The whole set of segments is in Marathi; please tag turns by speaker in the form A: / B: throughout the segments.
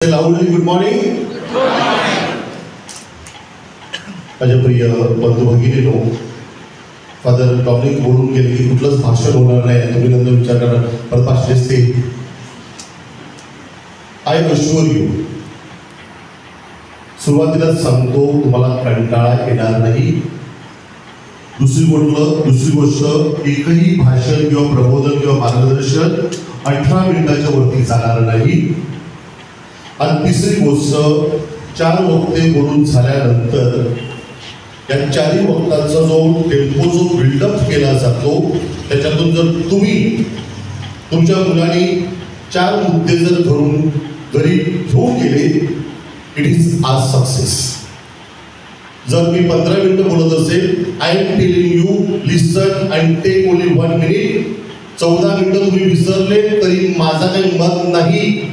A: लाऊडली गुड मॉर्निंग. माझ्या प्रिय बंधू भगिनीनो, फादर डॉमिनिक बोलून गेले की कुठलंच भाषण होणार नाही, तुम्ही नंतर विचार करा परत भाषण असते. आय अश्युअर यू, सुरुवातीलाच सांगतो तुम्हाला कंटाळा येणार नाही. दुसरी गोष्ट एकही भाषण किंवा प्रबोधन किंवा मार्गदर्शन 18 मिनिटाच्या वरती जाणार नाही. आणि तिसरी गोष्ट, 4 वक्ते बोलून झाल्यानंतर या 4 वक्तांचा जो टेम्पो जो बिल्डअप केला जातो त्याच्यातून जर तुम्ही तुमच्या मुलांनी 4 मुद्दे जर धरून घरी घेऊन गेले, इट इज आज सक्सेस. जर मी 15 मिनिटं बोलत असेल, I am telling you listen and take only 1 minute. 14 मिनिटं तुम्ही विसरले तरी माझा काही मत नाही.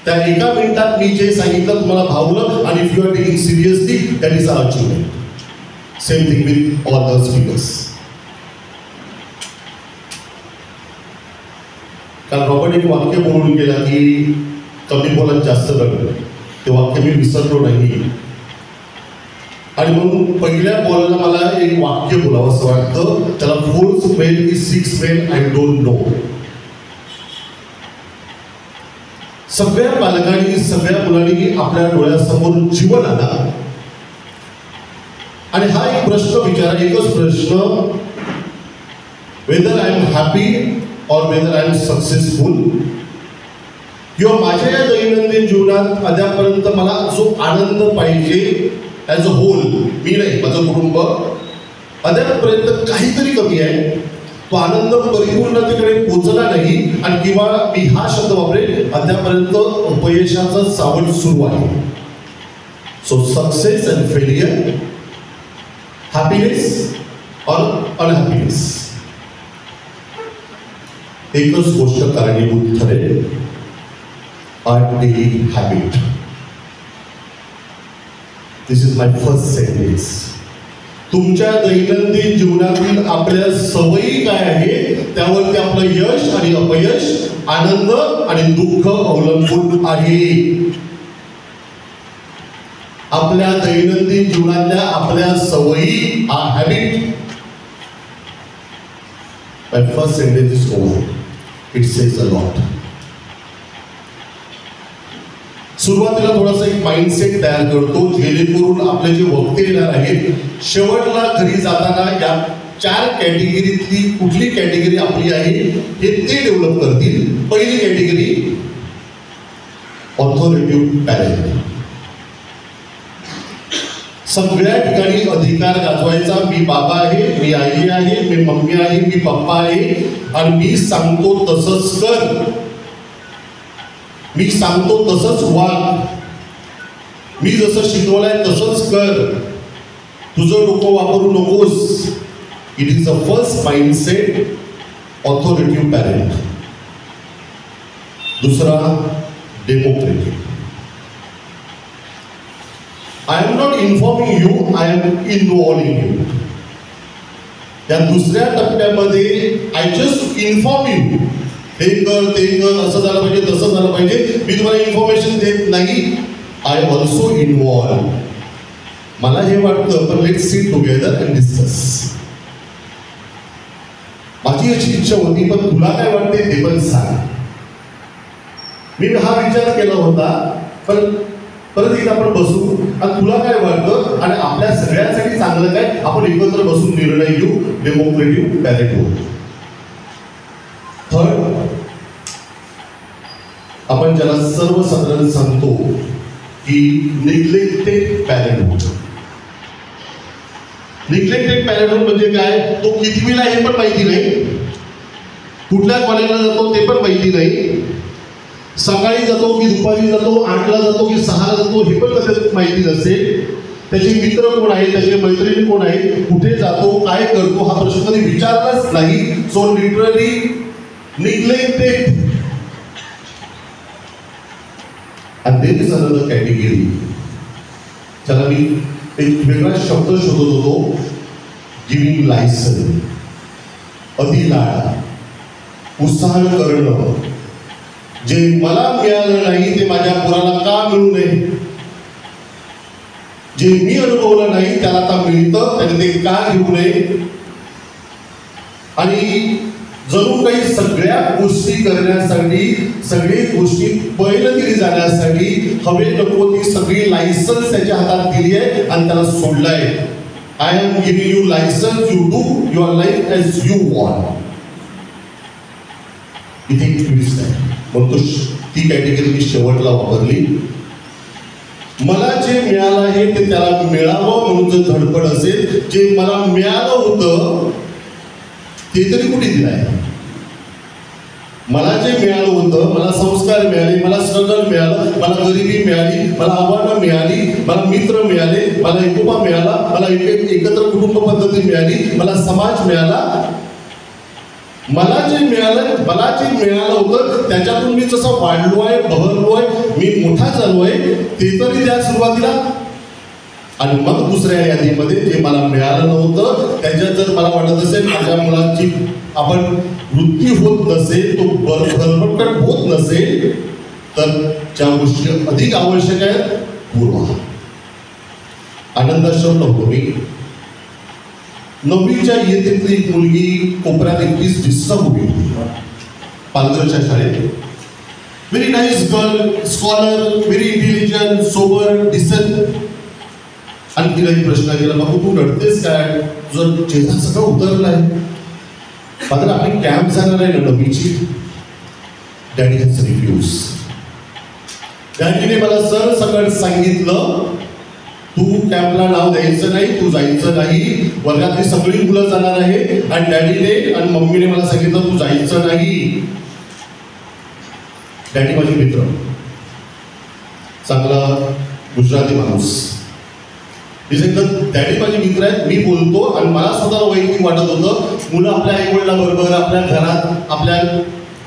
A: त्या 1 मिनिटात मी जे सांगितलं तुम्हाला भावलं, आणि if you are taking seriously that is our achievement. Same thing with all the speakers. काल रॉबर्ट एक वाक्य बोलून गेला की कमी बोलत जास्त रगत. ते वाक्य मी विसरलो नाही, आणि म्हणून पहिल्या बोलायला मला एक वाक्य बोलावं असं वाटतं. त्याला 4 स्मेल की 6 स्मेल आय डोंट नो. सगळ्या पालकांनी सगळ्या मुलांनी आपल्या डोळ्यासमोर जीवन आणा आणि हा एक प्रश्न विचारा, एकच प्रश्न, वेदर आय एम हॅपी और वेदर आय एम सक्सेसफुल. किंवा माझ्या या दैनंदिन जीवनात अद्यापर्यंत मला जो आनंद पाहिजे ॲज अ होल, मी नाही माझं कुटुंब, अद्यापर्यंत काहीतरी कमी आहे. तो आनंद परिपूर्णतेकडे पोचला नाही, आणि किंवा मी हा शब्द वापरेल, अद्यापर्यंत अपयशाचं सावट सुरू आहे. So success and failure, happiness और अनहॅपीनेस, एकच गोष्ट कारणीभूत ठरेल, our daily habit. This is my first sentence. तुमच्या दैनंदिन जीवनातील आपल्या सवयी काय आहे त्यावरती आपलं यश आणि अपयश, आनंद आणि दुःख अवलंबून आहे. आपल्या दैनंदिन जीवनातल्या आपल्या सवयी, हा habit. My first sentence is over. It says a lot. सुरुवातीला थोडासा एक माइंडसेट तयार करतो, जेणेकरून आपले जे वक्ते येणार आहेत शेवटला घरी जाताना या 4 कॅटेगरीतली कुठली कॅटेगरी आपली आहे हे ते डेव्हलप करतील. पहिली कॅटेगरी, ऑथॉरिटेटिव्ह पॅरेंट. सगळ्या ठिकाणी अधिकार गाजवायचा. मी बाबा आहे, मी आई आहे, मी मम्मी आहे, मी पप्पा आहे, आणि मी सांगतो तसंच कर, मी सांगतो तसंच वाग, मी जसं शिकवलंय तसंच कर, तुझं डोकं वापरू नकोस. It is the first mindset, authoritative parent. दुसरा, democratic. I am not informing you, I am involving you. या दुसऱ्या टप्प्यामध्ये आय जस्ट इन्फॉर्म यू, हे कर ते कर, असं झालं पाहिजे तसं झालं पाहिजे. मी तुम्हाला इन्फॉर्मेशन देत नाही, आय ऑल्सो इन्व्हॉल्व. मला हे वाटतं, पण let's sit together and discuss. माझी अशी इच्छा होती, पण तुला काय वाटते ते पण सांग. मी हा विचार केला होता, पण परत एकदा आपण बसू आणि तुला काय वाटतं आणि आपल्या सगळ्यांसाठी चांगलं काय, आपण एकत्र बसून निर्णय घेऊ. डेमोक्रेटिव्ह पॅरेंटहुड. थर्ड, आपण ज्याला सर्वसाधारण सांगतो की निग्लेक्टेड पॅरेंटहुड. निग्लेक्टेड पॅरेंटहुड म्हणजे काय, तो कितवीला हे पण माहिती नाही, कुठल्या कॉलेजला जातो ते पण माहिती नाही, सकाळी जातो की दुपारी जातो, 8ला जातो की 6ला जातो हे पण कदाचित माहिती नसेल, त्याचे मित्र कोण आहेत, त्याचे मैत्रिणी कोण आहेत, कुठे जातो, काय करतो हा प्रश्न कधी विचारलाच नाही. So literally neglected. And there is another category. त्याला मी एक वेगळा शब्द शोधत होतो, गिविंग लायसन. अतिलाड, उत्साह करणं, जे मला मिळालं नाही ते माझ्या पोराला का मिळू नये, जे मी अनुभवलं नाही त्याला आता मिळतं त्याने ते का घेऊ नये. आणि जणू काही सगळ्या गोष्टी करण्यासाठी, सगळी गोष्टी पैलगिरी जाण्यासाठी हवे नको ती सगळी लायसन्स त्याच्या हातात दिली आहे आणि त्याला सोडलंय. I am giving you license, you do your life as you want. इथे एक ट्विस्ट आहे, मग तो ती कॅटेगरी मी शेवटला वापरली. मला जे मिळालं आहे ते त्याला मिळावं म्हणून जर धडपड असेल, जे मला मिळालं होतं ते तरी कुठे दिलाय. मला जे मिळालं होतं, मला संस्कार मिळाले, मला स्ट्रगल मिळालं, मला गरिबी मिळाली, मला आव्हानं मिळाली, मला मित्र मिळाले, मला एकोपा मिळाला, मला एकत्र कुटुंब पद्धती मिळाली, मला समाज मिळाला. मला जे मिळालं होतं त्याच्यातून मी जसं वाढलोय, बहरलोय, मी मोठा झालोय ते तरी त्या सुरुवातीला. आणि मग दुसऱ्या यादीमध्ये जे मला मिळालं नव्हतं त्याच्यात जर मला वाटत असेल माझ्या मुलांची आपण वृत्ती होत नसेल, तो भरभरकट होत नसेल, तर ज्या गोष्टी अधिक आवश्यक आहेत पूर्वा. आनंदाश्रम नव्हतो मी. 9वीच्या इयत्तेतली एक मुलगी कोपऱ्यात एकटीच डिस्टर्ब उभी होती पालघरच्या शाळेत. Very nice girl, scholar, very intelligent, sober, decent. आणि तिला एक प्रश्न केला, बाबू तू रडतेस काय, तुझं चेहरा सगळं उतरलाय. मात्र आपली कॅम्प जाणार आहे ना 9वीची. Daddy has refuse. डॅडीने मला सरसकट सांगितलं तू कॅम्पला नाव द्यायचं नाही, तू जायचं नाही, वर्गातली सगळी मुलं जाणार आहे. आणि डॅडीने आणि मम्मीने मला सांगितलं तू जायचं नाही. डॅडी माझे मित्र, चांगला गुजराती माणूस. डॅडी माझे मित्र आहेत, मी बोलतो आणि मला स्वतःला वैयक्तिक वाटत होतं मुलं आपल्या आईवडिलाबरोबर आपल्या घरात आपल्या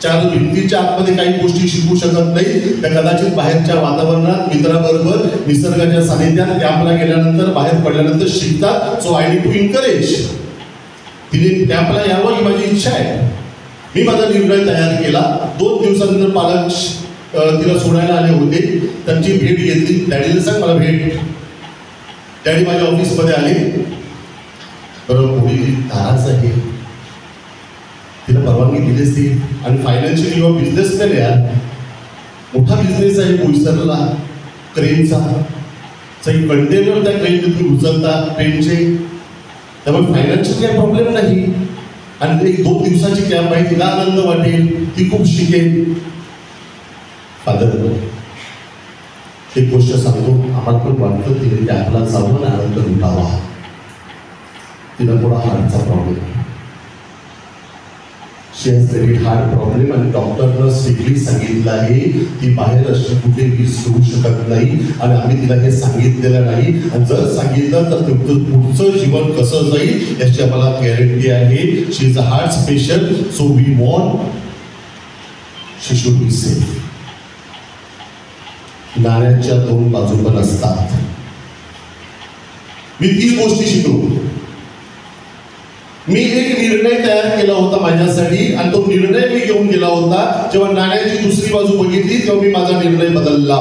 A: 4 भिंतीच्या आतमध्ये काही गोष्टी शिकू शकत नाही, त्या कदाचित बाहेरच्या वातावरणात मित्राबरोबर निसर्गाच्या सानिध्यात कॅम्पला गेल्यानंतर बाहेर पडल्यानंतर शिकतात. So I need to encourage. तिने कॅम्पला यावं ही माझी इच्छा आहे. मी माझा निर्णय तयार केला. 2 दिवसानंतर पालक तिला सोडायला आले होते, त्यांची भेट घेतली. डॅडीला सांग मला भेट. डॅडी माझ्या ऑफिसमध्ये आले. बरोबर मुली नाराज आहे, तिला परवानगी दिलीच ती. आणि फायनान्शियली युअर बिझनेसमॅन यार, मोठा बिझनेस आहे बोईसरला क्रेनचा. सगळी कंटेनर त्या ट्रेनमध्ये तुम्ही उचलता ट्रेनचे, त्यामुळे फायनान्शियल काही प्रॉब्लेम नाही. आणि एक 2 दिवसाची कॅम्प आहे, तिला आनंद वाटेल, ती खूप शिकेल. फादर एक गोष्ट सांगतो, आम्हाला पण वाटतं तिने कॅम्पला जाऊन आनंद लुटावा. तिला थोडा हार्टचा problem, she has very heart problem. आणि डॉक्टरनं स्ट्रिक्टली सांगितलं आहे ती बाहेर अशी कुठेही सुरू शकत नाही. आणि आम्ही तिला हे सांगितलेलं नाही. आणि जर सांगितलं तर पुढचं जीवन कसं जाईल याची आम्हाला गॅरंटी आहे. She is a heart patient, so we want she should be safe. नाण्याच्या 2 बाजू पण असतात. मी 3 गोष्टी शिकलो. मी एक निर्णय तयार केला होता माझ्यासाठी आणि तो निर्णय मी घेऊन गेला होता. जेव्हा नाण्याची दुसरी बाजू बघितली तेव्हा मी माझा निर्णय बदलला.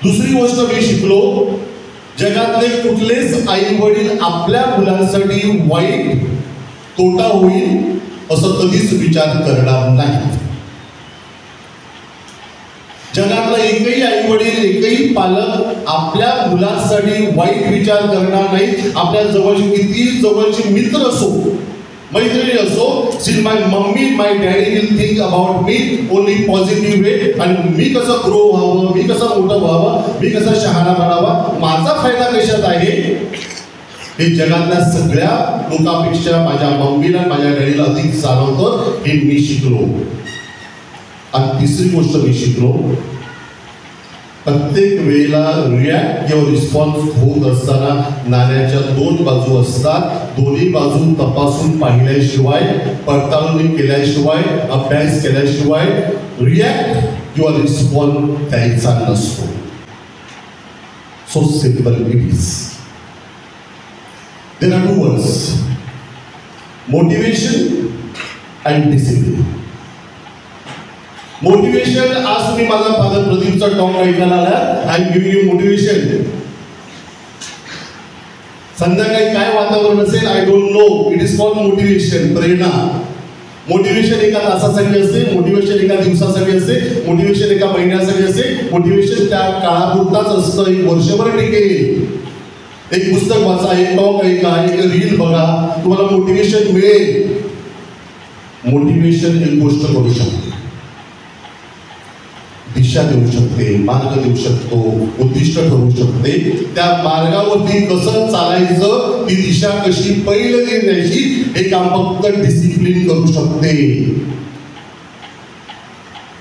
A: दुसरी गोष्ट मी शिकलो, जगातले कुठलेच आई वडील आपल्या मुलांसाठी वाईट तोटा होईल असं कधीच विचार करणार नाही. जगातला एकही आई वडील, एकही पालक आपल्या मुलांसाठी वाईट विचार करणार नाही. आपल्या जवळची किती जवळचे मित्र असो, मैत्रिणी असो, still my mummy, my daddy will think about me only positive way. आणि मी कसं ग्रो व्हावं, मी कसं मोठं व्हावं, मी कसं शहाणा बनावा, माझा फायदा कशात आहे हे जगातल्या सगळ्या लोकांपेक्षा माझ्या मम्मीला माझ्या डॅडीला अधिक जाणवतं. हे मी शिकलो. आणि तिसरी गोष्ट मी शिकलो, प्रत्येक वेळेला रिॲक्ट किंवा रिस्पॉन्स होत असताना नाण्याच्या 2 बाजू असतात. दोन्ही बाजू तपासून पाहिल्याशिवाय, पडताळणी केल्याशिवाय, अभ्यास केल्याशिवाय रिॲक्ट किंवा रिस्पॉन्स द्यायचा नसतो. So simple it is. There are 2 words, motivation and discipline. Motivation. आज तुम्ही माझा फादर प्रदीपचा टॉक ऐकायला आला. I am giving you motivation. संध्याकाळी काय वातावरण असेल I don't know. It is called motivation. प्रेरणा. मोटिवेशन एका तासासाठी असते, मोटिवेशन एका दिवसासाठी असते, मोटिवेशन एका महिन्यासाठी असते, मोटिवेशन त्या काळापुरताच असतं. एक वर्षभर टिकेल. एक पुस्तक वाचा, एक टॉक ऐका, एक रील बघा, तुम्हाला मोटिवेशन मिळेल. मोटिवेशन एक गोष्ट करू शकते, दिशा देऊ शकते, मार्ग देऊ शकतो, उद्दिष्ट ठरवू शकते. त्या मार्गावरती कसं चालायचं, ती दिशा कशी पहिलं देण्याची हे काम फक्त डिसिप्लिन करू शकते.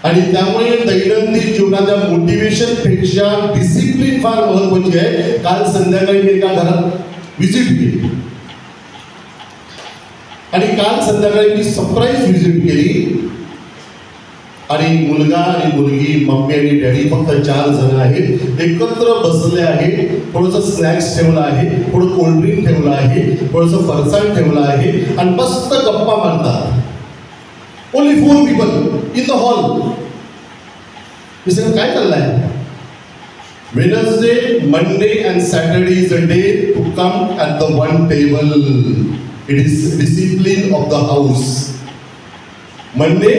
A: आणि त्यामुळे दैनंदिन जीवनाच्या मोटिवेशन पेक्षा डिसिप्लिन फार महत्वाची आहे. काल संध्याकाळी मी एका घरात व्हिजिट केली आणि काल संध्याकाळी मी सरप्राईज व्हिजिट केली. आणि मुलगा आणि मुलगी, मम्मी आणि डॅडी, फक्त 4 जण आहेत. एकत्र बसले आहे. थोडंसं स्नॅक्स ठेवलं आहे, थोडं कोल्ड्रिंक ठेवलं आहे, थोडंसं फरसाण ठेवलं आहे आणि मस्त गप्पा मारतात. Only 4 people in the hall. मी सगळं काय चाललंय? Wednesday, Monday and Saturday is a day to come at the one table. It is discipline of the house. Monday,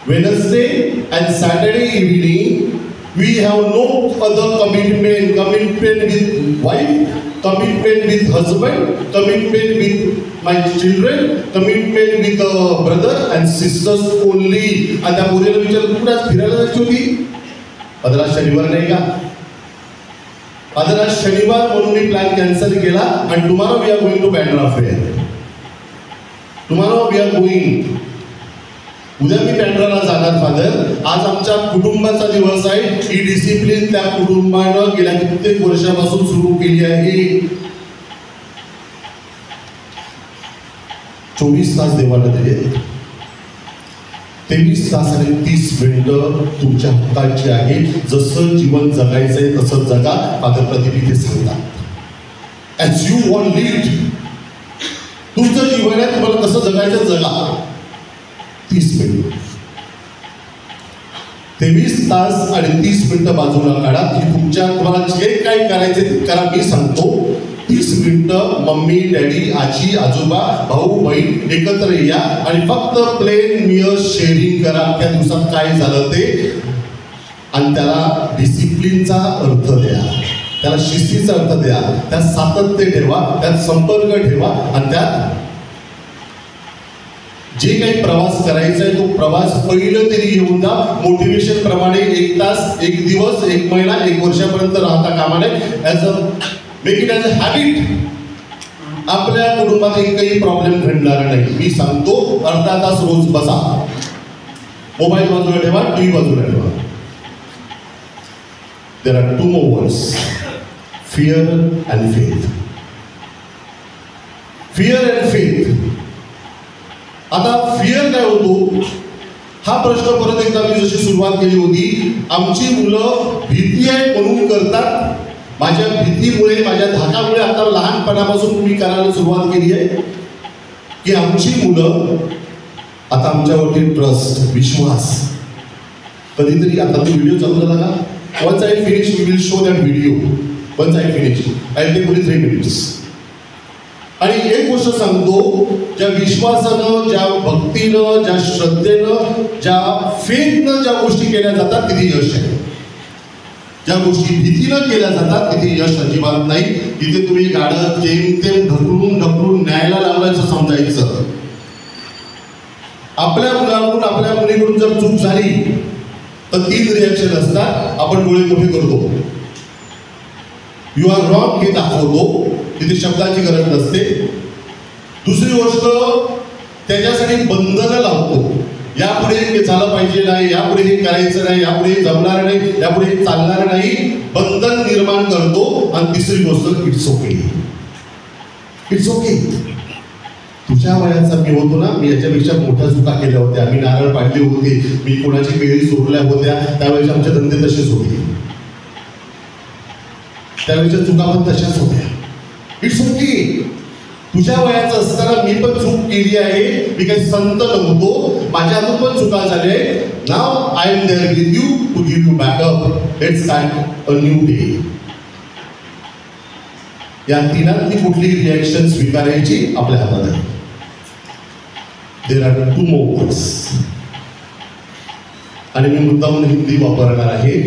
A: Wednesday and Saturday evening, we have no other commitment. Commitment with wife, commitment with husband, commitment with my children, commitment with brother and sisters only. आणि त्या मुलीला विचारलं, कुठे आज फिरायला जायची होती? आज शनिवार नाही का? आज शनिवार म्हणून मी प्लॅन कॅन्सल केला. आणि tomorrow we are going to Bandra fair. Tomorrow we are going. उद्या मी बँड्राला जाणार फादर. आज आमच्या कुटुंबाचा दिवस आहे. ही डिसिप्लिन त्या कुटुंबानं गेल्या कित्येक वर्षापासून सुरू केली आहे. 24 तास देवाला दिले. 23 तास आणि 30 मिनिटं तुमच्या हाताची आहे. जसं जीवन जगायचंय तसं जगा. फादर प्रदीप इथे सांगतात, ॲज यू वॉन्ट लीड. तुमचं जीवन आहे, तुम्हाला कसं जगायचं जगा. 30 मिनिट, 23 तास आणि 30 मिनिटं बाजूला काढा. तुम्हाला जे काय करायचे ते करा. मी सांगतो 30 मिनिटं मम्मी, डॅडी, आजी, आजोबा, भाऊ, बहीण एकत्र या आणि फक्त प्लेन मियर शेअरिंग करा. त्या दिवसात काय झालं ते, आणि त्याला डिसिप्लिनचा अर्थ द्या, त्याला शिस्तीचा अर्थ द्या, त्यात सातत्य ठेवा, त्यात संपर्क ठेवा. आणि त्यात जे काही प्रवास करायचा आहे तो प्रवास पहिलं तरी येऊन जा. मोटिवेशन प्रमाणे 1 तास, 1 दिवस, 1 महिना, 1 वर्षापर्यंत राहता कामा नये. As a make it as a habit. आपल्या कुटुंबात एकही प्रॉब्लेम घडणार नाही. मी सांगतो अर्धा तास रोज बसा. मोबाईल बाजूला ठेवा, टीव्ही बाजूला ठेवा. देर are 2 more words, fear and faith. fear and faith. आता फिअर काय होतो हा प्रश्न परत एकदा मी जशी सुरुवात केली होती. आमची मुलं भीती आहे म्हणून करतात. माझ्या भीतीमुळे, माझ्या धाकामुळे आता लहानपणापासून मी करायला सुरुवात केली आहे की आमची मुलं आता आमच्यावरती ट्रस्ट, विश्वास. कधीतरी आता तो व्हिडिओ चालू झाला का, once I finish we will show that video. Once I finish I take only 3 minutes. आणि एक गोष्ट सांगतो, ज्या विश्वासानं, ज्या भक्तीनं, ज्या श्रद्धेनं, ज्या फेथनं ज्या गोष्टी केल्या जातात तिथे यश आहे. ज्या गोष्टी भीतीनं केल्या जातात तिथे यश अजिबात नाही. तिथे तुम्ही गाडं जेमतेम ढकलून ढकलून न्यायला लावल्याचं समजायचं. आपल्या मुलाकडून, आपल्या मुलीकडून जर चूक झाली तर 3 रिॲक्शन असतात. आपण डोळे मोठे करतो, यू आर रॉंग हे दाखवतो. तिथे शब्दाची गरज नसते. दुसरी गोष्ट, त्याच्यासाठी बंधनं लावतो. यापुढे हे झालं पाहिजे नाही, यापुढे हे करायचं नाही, यापुढे हे जमणार नाही, यापुढे हे चालणार नाही. बंधन निर्माण करतो. आणि तिसरी गोष्ट, इट्स ओके. It's okay. तुझ्या वयाचा मी होतो ना, मी याच्यापेक्षा मोठ्या चुका केल्या होत्या. मी नारळ पाडले होते, मी कोणाची केळी चोरल्या होत्या, त्यावेळेस आमचे धंदे तसेच होते, त्यावेळेच्या चुका पण तशाच होत्या. It's okay. तुझ्या वयाचं असताना मी पण चूक केली आहे, मी काही संत नव्हतो, माझ्या हातून पण चुका झाल्या. Now I am there with you to give you backup. Let's start a new day. या तिनातली कुठली रिॲक्शन स्वीकारायची आपल्या हातात आहे. There are 2 more words. आणि मी मुद्दामून हिंदी वापरणार आहे.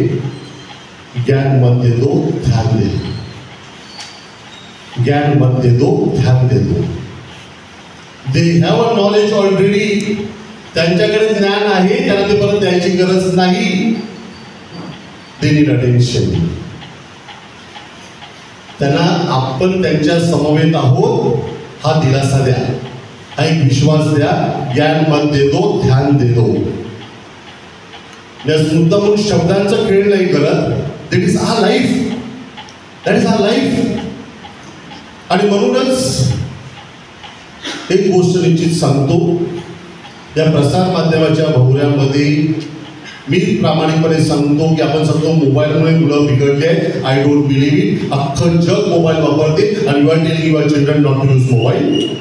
A: ज्ञान मत दे दो, ध्यान दे दो. ज्ञान मत दे दो, ध्यान दे दो. They have a knowledge already. त्यांच्याकडे ज्ञान आहे, त्यांना ते परत द्यायची गरज नाही. They need attention. त्यांना आपण त्यांच्या समवेत आहोत हा दिलासा द्या, हा एक विश्वास द्या. ज्ञान मत दे दो, ध्यान दे दो. मुद्दा म्हणून शब्दांचा खेळ नाही करत. That is our life. That is our life. आणि म्हणूनच एक गोष्ट निश्चित सांगतो, या प्रसार माध्यमाच्या भोवऱ्यामध्ये मी प्रामाणिकपणे सांगतो की आपण सांगतो मोबाईलमुळे मुलं बिघडले आहेत. I don't believe it. अख्खं जग मोबाईल वापरते आणि you are telling your children not to use mobile.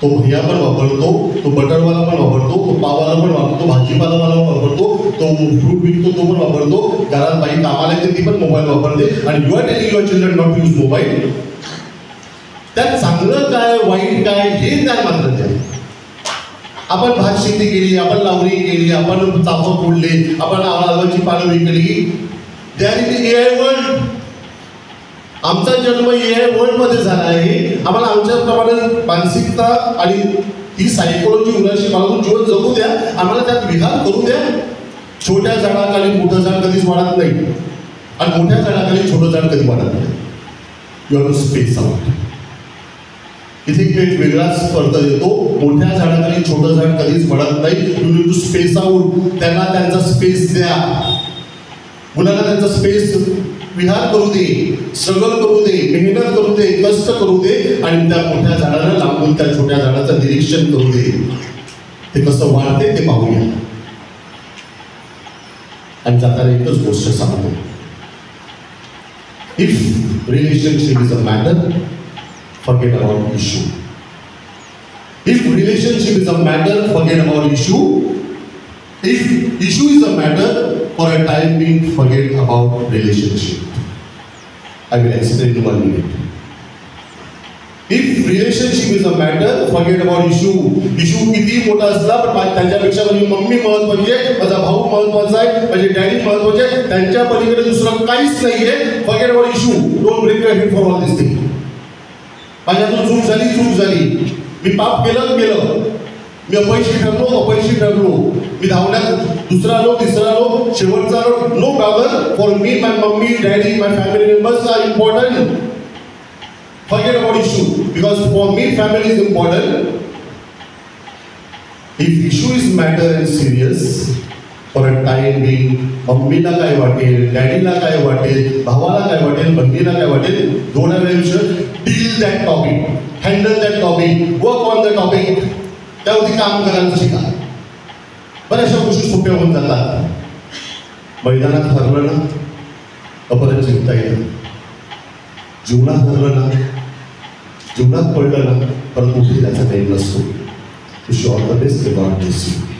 A: तो भैया पण वापरतो, तो बटरवाला पण वापरतो, तो पावाला पण वापरतो, भाजीपालावाला पण वापरतो, तो फ्रूट विकतो तो पण वापरतो, घरात बाई कामाला येते ती पण मोबाईल वापरते. आणि you are telling your children not to use mobile. त्यात चांगलं काय वाईट काय हे त्या मात्र द्या. आपण भात शेती केली, आपण लावणी केली, आपण चाफं फोडले, आपण आवाची पानं विकली. That is AI world. आमचा जन्म एआय वर्ल्डमध्ये झाला आहे. आम्हाला आमच्याप्रमाणे मानसिकता आणि ती सायकोलॉजी उन्हाशी मागून जीवन जगू द्या. आम्हाला त्यात विहार करू द्या. छोट्या झाडाखाली मोठं झाड कधीच वाढत नाही आणि मोठ्या झाडाखाली छोटं झाड कधी वाढत नाही. You have to space out. इथे एक वेगळाच अर्थ येतो. मोठ्या झाडाखाली छोटं झाड कधीच वाढत नाही. You need to space out. त्यांना त्यांचा स्पेस द्या. मुलांना त्यांचा स्पेस विहार करू दे, स्ट्रगल करू दे, मेहनत करू दे, कष्ट करू दे आणि त्या मोठ्या झाडाला लांबून त्या छोट्या झाडाचं निरीक्षण करू दे. ते कसं वाढते ते पाहूया. आणि जाताना एकच गोष्ट सांगतो. If relationship is a matter, forget about issue. If relationship is a matter, forget about issue. If issue is a matter, for a time being, forget about relationship. I will explain in 1 minute. If relationship is a matter, forget about issue. Issue किती मोठा असला पण त्यांच्यापेक्षा माझी मम्मी महत्वाची आहे, माझा भाऊ महत्वाचा आहे, माझे डॅडी महत्वाचे आहे, त्यांच्या पलीकडे दुसरं काहीच नाहीये. Forget about issue. Don't break your head for all these things. माझ्यातून चूक झाली, मी पाप केलं, मी अपयशी ठरलो, मी धावण्यात दुसरा आलो, तिसरा आलो, शेवटचा आलो. No problem. For me, my mummy, daddy, my family members are important. Forget about issue because for me family is important. If issue is matter and serious, for a time being मम्मीला काय वाटेल, डॅडीला काय वाटेल, भावाला काय वाटेल, बहिणीला काय वाटेल, थोड्या वेळेविषयी deal that topic, handle that topic, work on the topic. त्यावरती काम करायला शिका. बऱ्याचशा गोष्टी सोप्या होऊन जातात. मैदानात हरलं ना परत जिंकता येतं. जीवनात हरलं ना, जीवनात पडलं ना परत कुठे त्याचा टाईम नसतो. Wish you all the best. God bless you.